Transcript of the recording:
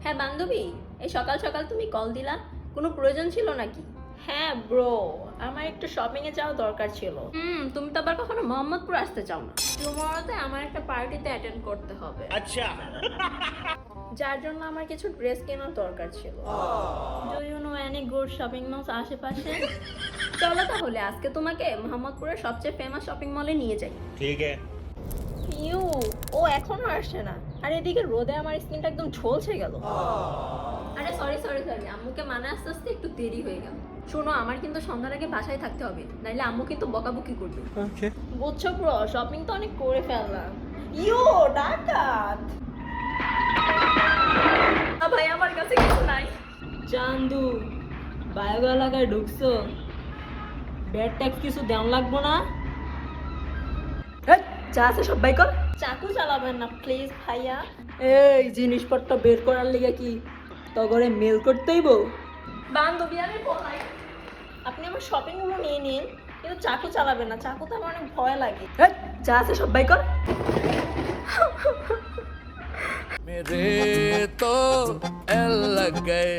হ্যাঁ বান্ধবী, এই সকাল সকাল তুমি কল দিলা, কোনো প্রয়োজন ছিল নাকি? হ্যাঁ ব্রো, আমার একটু শপিং এ যাওয়া দরকার ছিল। তুমি তো আবার কখনো মোহাম্মদপুর আসতে চাও না। টুমরোতে আমার একটা পার্টিতে অ্যাটেন্ড করতে হবে, अच्छा যার জন্য আমার কিছু ড্রেস কেনার দরকার ছিল। Do you know any good shopping malls আশেপাশে? চলো তাহলে আজকে তোমাকে মোহাম্মদপুরের সবচেয়ে ফেমাস শপিং মলে নিয়ে যাই। ठीक है। ইউ, ও এখনো আসছে না, আর এদিকে রোদে আমার স্কিনটা একদম ঝলসে গেল। আরে সরি সরি সরি, আম্মুকে মানে আস্তে আস্তে একটু দেরি হয়ে গেল। শোনো, আমার কিন্তু সন্ধ্যার আগে বাসায় থাকতে হবে, নাইলে আম্মু কিন্তু বকাবকি করবে। বুঝছো ব্রো, শপিং তো অনেক করে ফেললাম। ইউ ডাকাত! ভাই আমার কাছে কিছু নাই। চান্দু, বায়োগা এলাকায় ঢুকছো, ব্যাড ট্যাক্স কিছু দেওয়ান লাগবো না? হেৎ, যা আছে সব বাই কর। চাকু চালাবেন না প্লিজ ভাইয়া। এই জিনিসপত্র বের করার লিগে কি তগরে মেল করতেইব? বান্ধবী আমি বলাই। আপনি আমার শপিং গুলো নিয়ে নিন, কিন্তু চাকু চালাবেন না, চাকুতে আমার অনেক ভয় লাগে। হেৎ, যা আছে সব বাই কর। मेरे तो एल लग गए